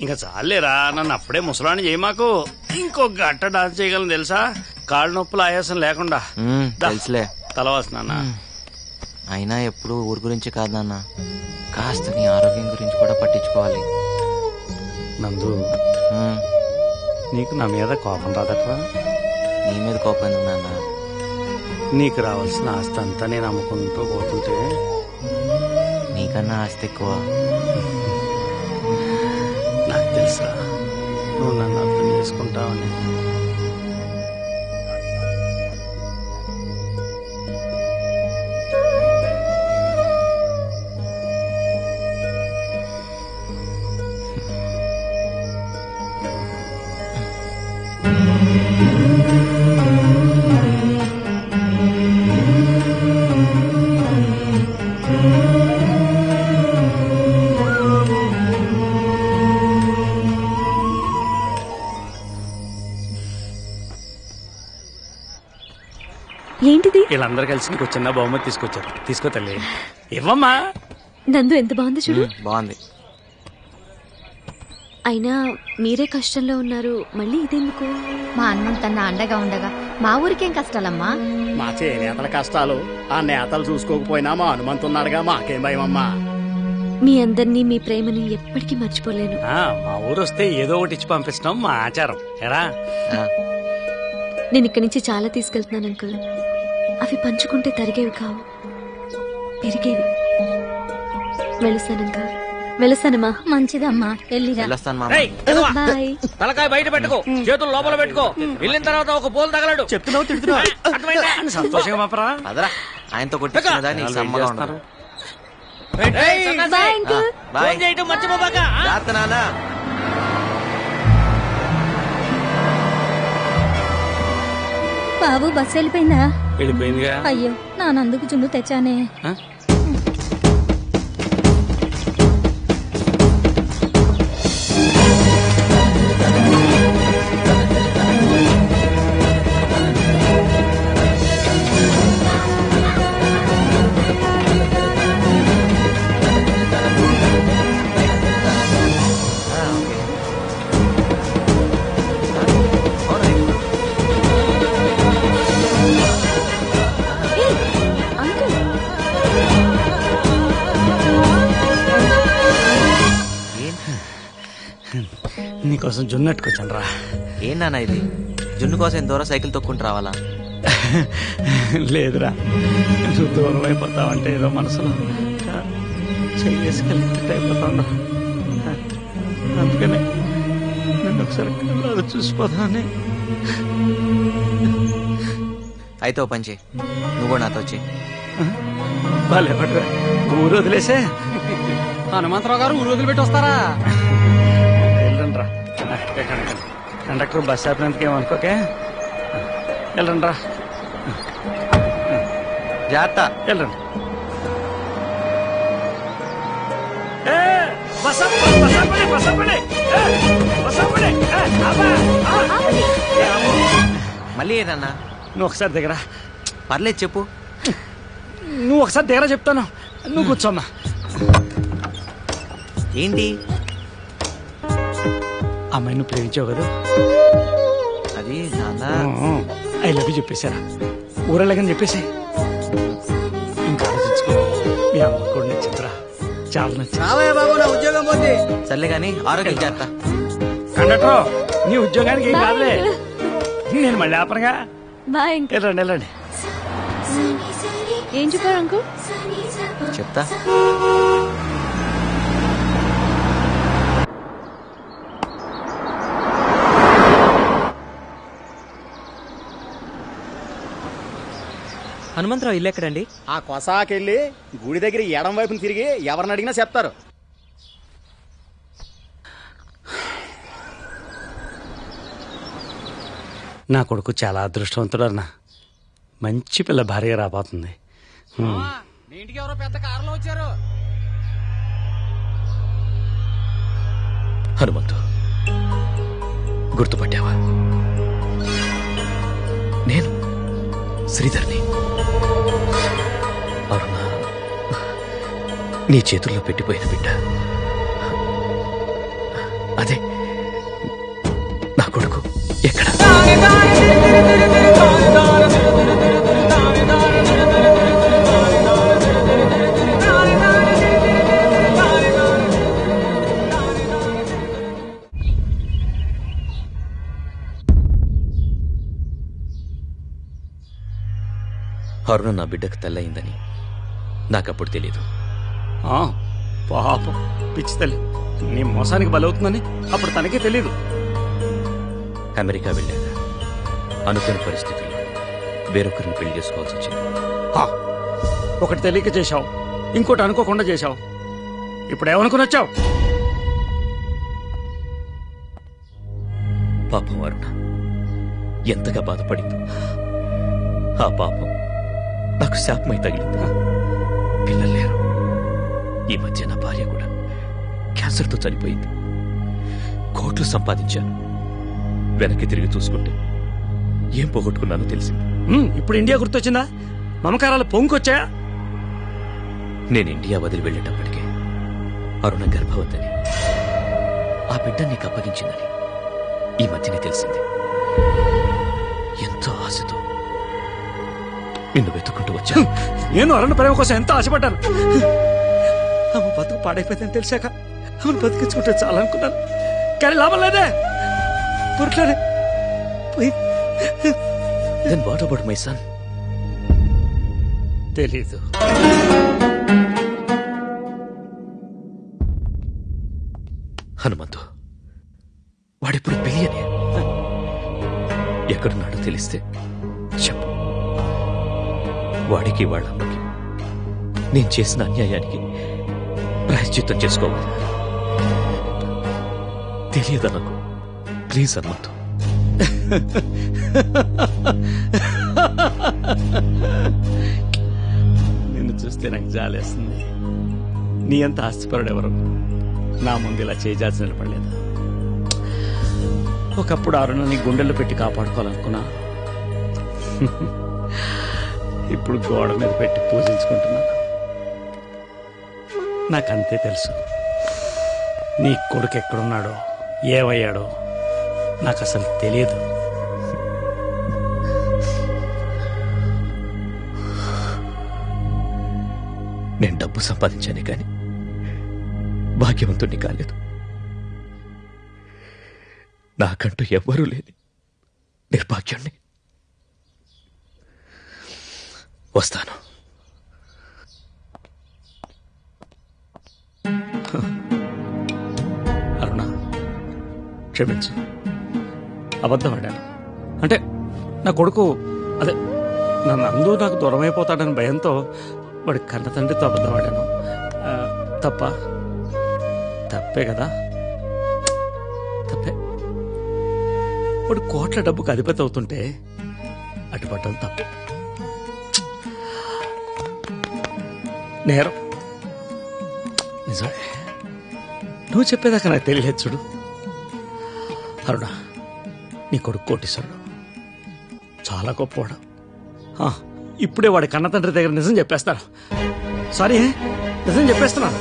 ఇంకా చాలేరా, నన్ను అప్పుడే ముసలాన్ని చేయి మాకు. ఇంకో గట్ట డాన్స్ చేయగలను తెలుసా, కాళ్ళు నొప్పులు ఆయాసం లేకుండా. తెలుసులే. తలవాసు నాన్న. అయినా ఎప్పుడు ఊరి గురించి కాదు నాన్న, కాస్త నీ ఆరోగ్యం గురించి కూడా పట్టించుకోవాలి. నందు, నీకు నా మీద కోపం రాదట్రా? నీ మీద కోపం ఎందుకు నాన్న? నీకు రావాల్సిన ఆస్తి అంతా నేను అమ్ముకుంటూ పోతుంటే నీకన్నా ఆస్తి ఎక్కువ. నాకు తెలుసా నువ్వు నన్ను అర్థం చేసుకుంటావని. ఏంటిది? వీళ్ళందరూ కలిసి నీకు చిన్న బహుమతి తీసుకొచ్చారు. తీసుకో తల్లి. ఇవ్వమ్మా. నందు ఎంత బాగుంది చూడు. బాగుంది. అయినా మీరే కష్టంలో ఉన్నారు, మళ్ళీ ఇదెందుకు? మా అన్నంతన్నా అండగా ఉండగా మా ఊరికేం కష్టాలమ్మా. మా చేనేతల కష్టాలు ఆ నేతలు చూసుకోకపోయినా మా హనుమంతున్నాడుగా, మాకేం భయమమ్మా. మీ అందరినీ మీ ప్రేమని ఎప్పటికీ మర్చిపోలేను. మా ఊరు వస్తే ఏదో ఒకటి ఇచ్చి పంపిస్తాం, మా ఆచారం. ఎరా, నేను ఇక్కడి నుంచి చాలా తీసుకెళ్తున్నాను అంకుల్. అవి పంచుకుంటే తరిగేవి కావు, పెరిగేవి. వెళుస్తాను అంకుల్. వెళుస్తానమ్మా. మంచిదమ్మా, వెళ్ళిరా. బాయ్. తలకాయ బయట పెట్టుకో, చేతులు లోపల పెట్టుకో. వెళ్ళిన తర్వాత ఒక పోలు తగలడు. చెప్తున్నావు తిడుతున్నావు. సంతోషంగా పంపరా. అదరా, ఆయనతో కొట్టించుకున్నదా నీకు సమ్మగా ఉండదు. Bye uncle. బాయ్. చేయటం మర్చిపోబాక. జాగ్రత్త నాన్న. బాబు బస్సు వెళ్ళిపోయిందా? వెళ్ళిపోయిందిగా. అయ్యో, నానందుకు జున్ను తెచ్చానే. నీకోసం జున్నట్టుకొచ్చాను రా. ఏం నాన్న ఇది? జున్ను కోసం ఎంత దూరం సైకిల్ తొక్కుంటూ రావాలా? లేదురా, నువ్వు దూరం అయిపోతావంటే ఏదో మనసులో చేసుకెళ్తే అయిపోతాను. అందుకనే నన్ను ఒకసారి కళ్ళలో చూసిపోతానని. అయితే ఓ పని చేయి, నువ్వు కూడా నాతో వచ్చి. వాళ్ళే పడరా, ఊరు వదిలేసే. హనుమంతరావు గారు ఊరు వదిలిపెట్టి వస్తారా? వెళ్ళండి రా. కండక్టర్ బస్ ఆపినందుకు ఏమనుకోకే. వెళ్ళండి రా. జాగ్రత్త. వెళ్ళండి. మళ్ళీ ఏదన్నా? నువ్వు ఒకసారి దగ్గర. పర్లేదు చెప్పు. నువ్వు ఒకసారి దగ్గర చెప్తాను. నువ్వు కూర్చోమ్మా. ఏంటి? అమ్మాయి నువ్వు ప్రేమించావు కదా? అది నాన్న ఐ లవ్ యూ చెప్పేశారా? ఊరెళ్ళగని చెప్పేసి ఇంకా ఆలోచించుకో. మీ అమ్మ కూడా నచ్చిందిరా, చాలా నచ్చింది. బాబు నా ఉద్యోగం పోతే. సర్లే గాని ఆరోగ్యం జాగ్రత్త. కండక్టర్, నీ ఉద్యోగానికి ఏం కాదులే, నేను మళ్ళీ ఆపనగా. Bye uncle. వెళ్ళండి వెళ్ళండి. ఏం చెప్పారు అంకుల్? చెప్తా. హనుమంతరావు ఇల్లు ఎక్కడండి? ఆ కొసాకెళ్ళి గుడి దగ్గర ఎడం వైపుని తిరిగి ఎవరిని అడిగినా చెప్తారు. నా కొడుకు చాలా అదృష్టవంతుడు అన్న. మంచి పిల్ల భార్య రాబోతుంది. ఇంటికి ఎవరో పెద్ద కారులో వచ్చారు. హనుమంతు, గుర్తుపట్టావా? నేను శ్రీధర్ని. అరుణ నీ చేతుల్లో పెట్టిపోయిన బిడ్డ. అదే నా కొడుకు ఎక్కడ? అరుణ నా బిడ్డకు తల్లయిందని నాకప్పుడు తెలీదు. పాపం పిచ్చి తల్లి, నీ మోసానికి బలవుతుందని అప్పుడు తనకే తెలీదు. అమెరికా వెళ్ళాక అనుకోని పరిస్థితుల్లో వేరొకరిని పెళ్లి చేసుకోవాల్సి వచ్చింది. ఒకటి తెలియక చేశావు, ఇంకోటి అనుకోకుండా చేశావు. ఇప్పుడు ఏమనుకుని వచ్చావు? పాపం అరుణ ఎంతగా బాధపడింది. ఆ పాపం నాకు శాపమై తగిలింది. పిల్లలు లేరు. ఈ మధ్య నా భార్య కూడా క్యాన్సర్తో చనిపోయింది. కోట్లు సంపాదించాను. వెనక్కి తిరిగి చూసుకుంటే ఏం పోగొట్టుకున్నానో తెలిసింది. ఇప్పుడు ఇండియా గుర్తొచ్చిందా? మమకారాలు పొంగుకొచ్చాయా? నేను ఇండియా వదిలి వెళ్ళేటప్పటికే అరుణ గర్భవతిని, ఆ బిడ్డ నీకు అప్పగించిందని ఈ మధ్యనే తెలిసింది. ఎంతో ఆశతో నిన్ను వెతుక్కుంటూ వచ్చాను. నేను అరుణ ప్రేమ కోసం ఎంతో ఆశపడ్డాను. ఆమె బతుకు పాడైపోయిందని తెలిసాక ఆమెను బతికించుకుంటే చాలనుకున్నాను. కానీ లాభం లేదే. దొరకలేదే. Then what about my son? తెలీదు. హనుమంతు వాడిప్పుడు బిలియనే. ఎక్కడున్నాడో తెలిస్తే చెప్పు. వాడికి వాళ్ళ అమ్మకి నేను చేసిన అన్యాయానికి ప్రాయశ్చిత్తం చేసుకోవాలి. తెలియదా నాకు? ప్లీజ్ హనుమంతు. నిన్ను చూస్తే నాకు జాలేస్తుంది. నీ అంత ఆస్తిపరుడెవరు నా ముందు ఇలా చేయాల్సి నిలబడలేదు. ఒకప్పుడు అరుణని గుండెల్లో పెట్టి కాపాడుకోవాలనుకున్నా. ఇప్పుడు గోడ మీద పెట్టి పూజించుకుంటున్నాను. నాకంతే తెలుసు. నీ కొడుకు ఎక్కడున్నాడో, ఏమయ్యాడో నాకు అసలు తెలియదు. నేను డబ్బు సంపాదించానే కానీ భాగ్యవంతుణ్ణి కాలేదు. నాకంటూ ఎవ్వరూ లేని నిర్భాగ్యాన్ని. వస్తాను. అరుణ, క్షమించు. అబద్ధం ఆడాను. అంటే నా కొడుకు అదే నన్ను అందు నాకు దూరం అయిపోతాడని భయంతో వాడి కన్న తండ్రితో అబద్ధం ఆడాను. తప్పే కదా? తప్పే. వాడు కోట్ల డబ్బుకు అధిపతి అవుతుంటే అటుపట్టడం తప్పు. నేరం నిజమే. నువ్వు చెప్పేదాకా నాకు తెలియలేదు. చూడు అరుణ, నీ కొడుకు కోటీశ్వరుడు, చాలా గొప్పవాడు. ఇప్పుడే వాడి కన్న తండ్రి దగ్గర నిజం చెప్పేస్తాను. సారీ, నిజం చెప్పేస్తున్నాను.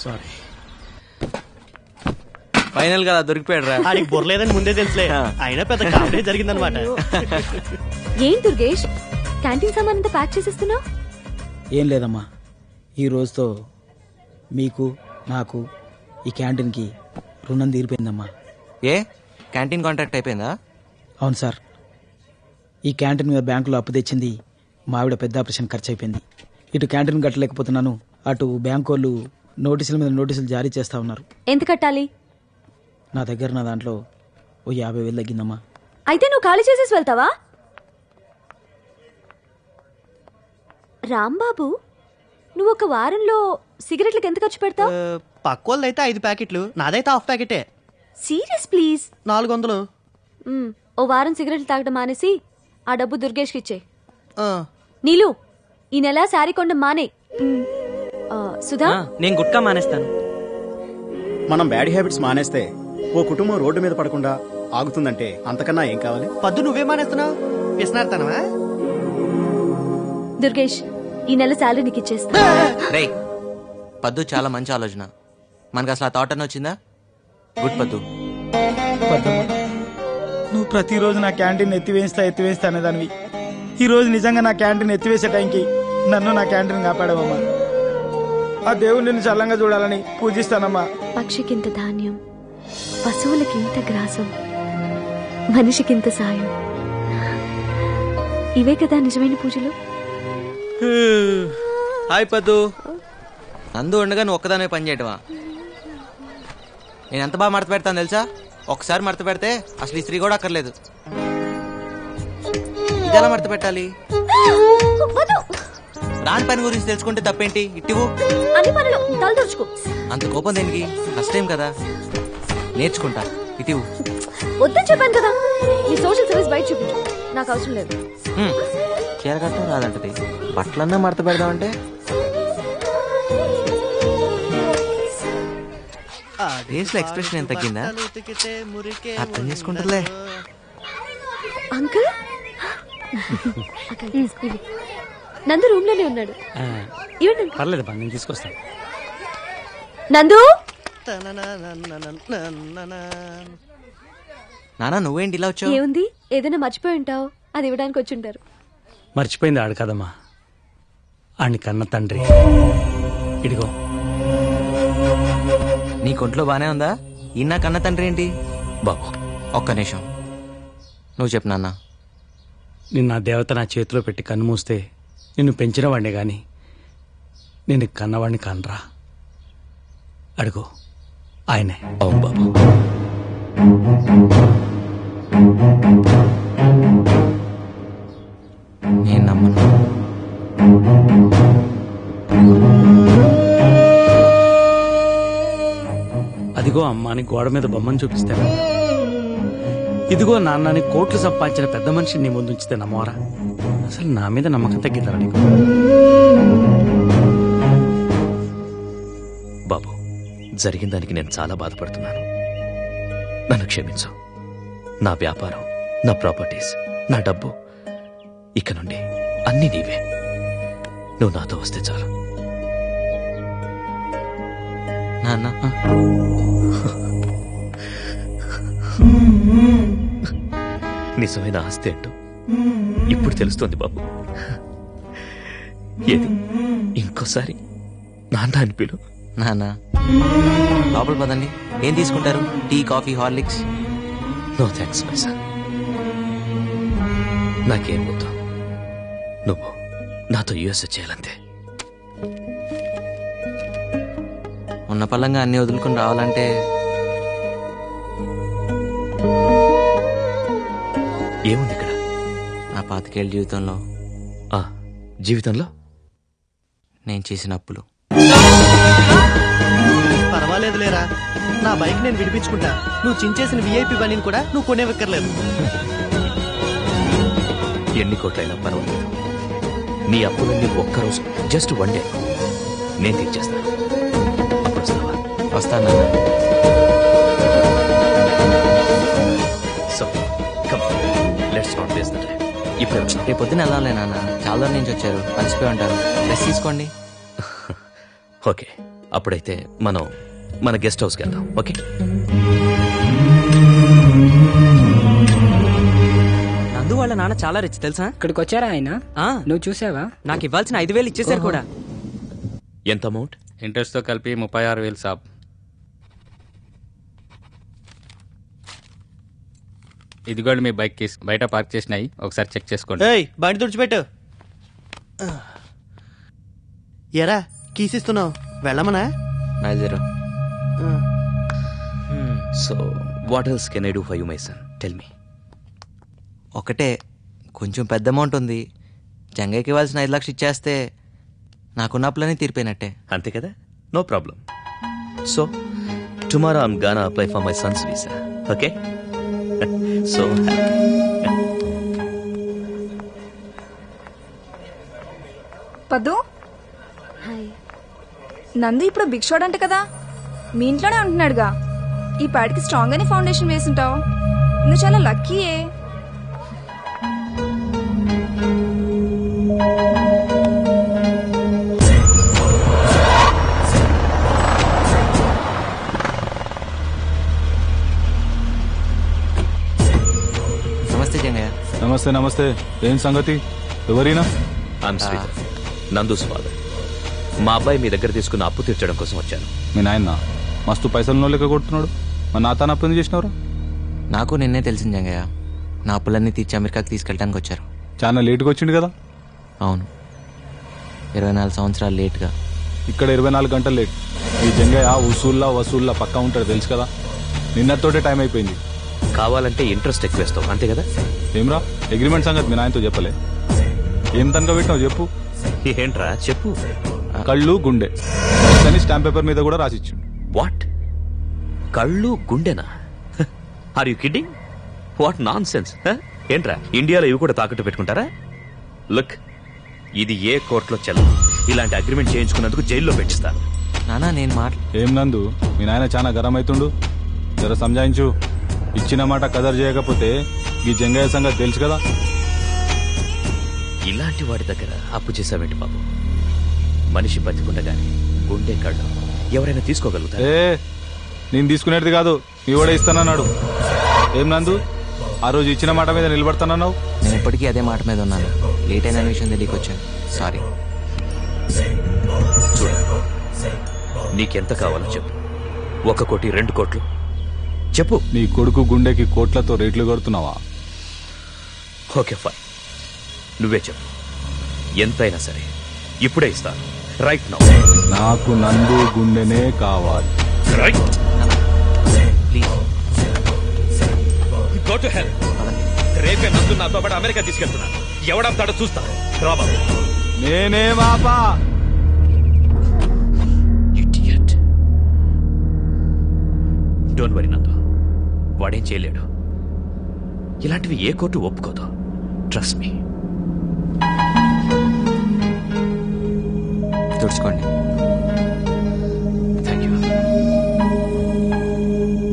సారీ. ఫైనల్ గా దొరికిపోయాడు రా. ఆడికి బొర్లేదని ముందే తెలుసులే. అయినా పెద్ద కామెడీ జరిగిందనమాట. ఏం దుర్గేష్, క్యాంటీన్ సామాన్ అంతా ప్యాక్ చేసేస్తున్నావు? ఏం లేదమ్మా, ఈ రోజుతో మీకు నాకు ఈ క్యాంటీన్కి రుణం తీరిపోయిందమ్మా. ఏ క్యాంటీన్ కాంట్రాక్ట్ అయిపోయిందా? అవును సార్, ఈ క్యాంటీన్ మీద బ్యాంకులో అప్పు తెచ్చింది మా ఆవిడ పెద్ద ఆపరేషన్ ఖర్చు అయిపోయింది. ఇటు క్యాంటీన్ కట్టలేకపోతున్నాను, అటు బ్యాంకు వాళ్ళు నోటీసుల మీద నోటీసులు జారీ చేస్తా ఉన్నారు. ఎంత కట్టాలి? నా దగ్గర నా దాంట్లో ఓ 50,000 తగ్గిందమ్మా. అయితే నువ్వు ఖాళీ చేసేసి వెళ్తావా? రాంబాబు, నువ్వు ఒక వారంలో సిగరెట్లకు ఎంత ఖర్చు పెడతావు? పక్కోళ్ళదైతే 5 ప్యాకెట్లు, నాదైతే హాఫ్ ప్యాకెటే. Serious please. 400. ఓ వారం సిగరెట్లు తాగడం మానేసి ఆ డబ్బు దుర్గేష్కి ఇచ్చే. నీలు ఈ నెల శారీ కొండ మానే. సుధా నేను గుట్కా మానేస్తాను. మనం బ్యాడ్ హ్యాబిట్స్ మానేస్తే ఓ కుటుంబం రోడ్డు మీద పడకుండా ఆగుతుందంటే అంతకన్నా ఏం కావాలి? పద్దు నువ్వే మానేస్తున్నావు, పిసినారుతానవా? దుర్గేష్ ఈ నెల శాలరీ నీకు ఇచ్చేస్తా. రే పద్దు, చాలా మంచి ఆలోచన. మనకు అసలు ఆ థాట్ అని వచ్చిందా? గుడ్ పద్దు. పద్దమ్మ, నువ్వు ప్రతిరోజు నా క్యాంటీన్ ఎత్తివేస్తా అనేదానివి. ఈ రోజు నిజంగా నా క్యాంటీన్ ఎత్తివేసే టైంకి నన్ను నా క్యాంటీన్ కాపాడావమ్మా. ఆ దేవుడు నిన్ను చల్లంగా చూడాలని పూజిస్తానమ్మా. పక్షికింత ధాన్యం, పశువులకింత గ్రాసం, మనిషికింత సాయం. ఇవే కదా నిజమైన పూజలు. హాయ్ పద్దు. నందు ఉండగా నువ్వు ఒక్కదానే పని చేయటమా? నేను ఎంత బాగా మడత పెడతాను తెలుసా? ఒకసారి మడత పెడితే అసలు ఈ స్త్రీ కూడా అక్కర్లేదు. ఇది ఎలా మడత పెట్టాలి? రాని పని గురించి తెలుసుకుంటే తప్పేంటి? ఇట్టివు అన్ని పనులు తలదూర్చుకో. అంత కోపం దేనికి? ఫస్ట్ టైం కదా, నేర్చుకుంటా. ఇటివు. వద్దని చెప్పాను కదా. నీ సోషల్ సర్వీస్ బయట చూపించు, నాకు అవసరం లేదు. చీర కట్టడం రాదంటది, బట్టలన్నా మడత పెడదామంటే ఫేస్ లో ఎక్స్ప్రెషన్ ఏం తగ్గిందా? అర్థం చేసుకుంటారులే. అంకుల్ నందు రూమ్ లోనే ఉన్నాడు. ఇవ్వండి. పర్లేదు బా, నేను తీసుకొస్తాను. నందు, నానా నువ్వేంటి ఇలా వచ్చావు? ఏముంది, ఏదైనా మర్చిపోయి ఉంటావు, అది ఇవ్వడానికి వచ్చి ఉంటారు. మర్చిపోయింది ఆడు కదమ్మా, ఆడిని కన్న తండ్రి. ఇడిగో. నీ కొంట్లో బానే ఉందా? ఈయన కన్న తండ్రి ఏంటి? బాబు ఒక్క నిమిషం, నువ్వు చెప్పు నాన్న. నిన్న ఆ దేవత నా చేతిలో పెట్టి కన్ను మూస్తే నిన్ను పెంచిన వాడినే గాని నిన్ను కన్నవాడిని కనరా. అడుగు, ఆయనే. అవును బాబు. నేను నమ్మను. అదిగో అమ్మాని గోడ మీద బొమ్మను చూపిస్తాను. ఇదిగో నాన్నని కోట్లు సంపాదించిన పెద్ద మనిషిని నీ ముందు ఉంచితే నమ్మవరా? అసలు నా మీద నమ్మకం తగ్గిందా నీకు? బాబు, జరిగిన దానికి నేను చాలా బాధపడుతున్నాను. నన్ను క్షమించు. నా వ్యాపారం, నా ప్రాపర్టీస్, నా డబ్బు, ఇక నుండి అన్నీ నీవే. నువ్వు నాతో వస్తే చాలు. నాన్న, నిజమైన ఆస్తి అంటూ ఇప్పుడు తెలుస్తోంది బాబు. ఏది ఇంకోసారి నాన్న అని పిలు. నాన్న లోపల పదండి. ఏం తీసుకుంటారు? Tea, coffee, Horlicks? No thanks my son. నాకేం వద్దు. నువ్వు నాతో యుఎస్ చేయాలంతే. ఉన్న పళ్ళంగా అన్ని వదులుకుని రావాలంటే ఏముంది ఇక్కడ? నా 25 ఏళ్ళ జీవితంలో జీవితంలో నేను చేసిన అప్పులు. పర్వాలేదు లేరా, నా బైక్ నేను విడిపించుకుంటా. నువ్వు చించేసిన విఐపి బండిని కూడా నువ్వు కొనేవక్కర్లేదు. ఎన్ని కోట్లైనా పర్వాలేదు. నీ అప్పులన్నీ ఒక్కరోజు, జస్ట్ వన్ డే నేను తీర్చేస్తాను. అప్పుడు వస్తావా? వస్తాను. So come, let's not waste the time. ఇప్పుడే వచ్చా. రేపు పొద్దున వెళ్ళాలి నాన్న, చాలా దూరం నుంచి వచ్చారు, కలిసిపోయి ఉంటారు. రెస్ట్ తీసుకోండి. ఓకే, అప్పుడైతే మనం మన గెస్ట్ హౌస్కి వెళ్దాం. ఓకే. నందు వాళ్ళ నాన్న చాలా రిచ్ తెలుసా? ఇక్కడికి వచ్చారా ఆయన? నువ్వు చూసావా? నాకు ఇవ్వాల్సిన 5,000 ఇచ్చేసారు కూడా. ఎంత అమౌంట్? ఇంట్రెస్ట్ తో కలిపి 36,000 సాబ్. ఇదిగోండి మీ బైక్ కీస్, బయట పార్క్ చేసినాయి, ఒకసారి చెక్ చేసుకోండి. బండి తుడిచిపెట్టు. ఎరా కీసిస్తున్నావు, వెళ్ళమనా? బయలుదేరు. So what else can I do for you my son? Tell me. ఒకటే, కొంచెం పెద్ద అమౌంట్ ఉంది. జంగయ్యకి ఇవ్వాల్సిన 5 లక్షలు ఇచ్చేస్తే నాకున్న అప్పులన్నీ తీరిపోయినట్టే. అంతే కదా? No problem. So tomorrow I'm gonna apply for my son's visa. Okay. So Paddu, hi. Nandu ఇప్పుడు బిగ్ షాట్ అంట కదా, మీ ఇంట్లోనే ఉంటున్నాడుగా. ఈ పాటికి స్ట్రాంగ్ అని ఫౌండేషన్ వేసుంటావు. నువ్వు చాలా లక్కీయే. నమస్తే జంగయ్య. నమస్తే నమస్తే. ఏం సంగతి? ఎవరైనా? I'm Sridhar, Nandu's father. మా అబ్బాయి మీ దగ్గర తీసుకున్న అప్పు తీర్చడం కోసం వచ్చాను. మీ నాయన మస్తు పైసలు లెక్క కొడుతున్నాడు. మా నాన్న అప్పు ఎందుకు చేసినవరా? నాకు నిన్నే తెలిసింది జంగయ్య. నా అప్పులన్నీ తీర్చి అమెరికాకి తీసుకెళ్ళడానికి వచ్చారు. చాలా లేట్గా వచ్చిండు కదా? అవును, 24 సంవత్సరాలు లేట్గా. ఇక్కడ 24 గంటలు లేట్. ఈ జంగయ్య వసూల్లా పక్కా ఉంటాడు తెలుసు కదా. నిన్నతోటే టైం అయిపోయింది. కావాలంటే ఇంట్రెస్ట్ ఎక్కువ వేస్తావు అంతే కదా? ఏమ్రా అగ్రిమెంట్ సంగతి మీ నాయనతో చెప్పలే? ఏం తనక పెట్టినావు చెప్పు. ఏంట్రా చెప్పు. కళ్ళు గుండె అని స్టాంప్ పేపర్ మీద కూడా రాసిచ్చిండు. వాట్? కళ్ళు గుండెనా? Are you kidding? What nonsense. ఏంట్రా ఇండియాలో ఇవి కూడా తాకట్టు పెట్టుకుంటారా? లుక్, ఇది ఏ కోర్టులో చెల్లదు. ఇలాంటి అగ్రిమెంట్ చేయించుకున్నందుకు జైల్లో పెట్టిస్తాను. నానా నేను ఏం నందు, మీ నాయన చాలా గరం అవుతుండు. జర సంజాయించు. ఇచ్చిన మాట కదర్ చేయకపోతే ఈ జంగయ్య సంగతి తెలుసు కదా. ఇలాంటి వాడి దగ్గర అప్పు చేసావేంటి బాబు? మనిషి బతికుండగానే గుండె కళ్ళు ఎవరైనా తీసుకోగలుగుతారు? నేను తీసుకునేది కాదు, నీ కూడా ఇస్తానన్నాడు. ఏం నందు, ఆ రోజు ఇచ్చిన మాట మీద నిలబడతానన్నావు. నేను ఇప్పటికీ అదే మాట మీద ఉన్నాను. లేట్ అయిన విషయం తెలియక వచ్చాను. సారీ. చూడు, నీకెంత కావాలో చెప్పు. 1 కోటి, 2 కోట్లు చెప్పు. నీ కొడుకు గుండెకి కోట్లతో రేట్లు కొడుతున్నావా? ఓకే ఫైన్, నువ్వే చెప్పు. ఎంతైనా సరే ఇప్పుడే ఇస్తాను. Right now. నాకు నందు గుండెనే కావాలి. Right. Please go to hell. రేపే నందు నాతో పాటు అమెరికా తీసుకెళ్తున్నాను. ఎవడవుతాడో చూస్తా. రాబా. నేనే బాబా. ఇడియట్. డోంట్ వరీ నందు, వాడేం చేయలేడు. ఇలాంటివి ఏ కోర్టు ఒప్పుకోదు. Trust me. తుడుచుకోండి.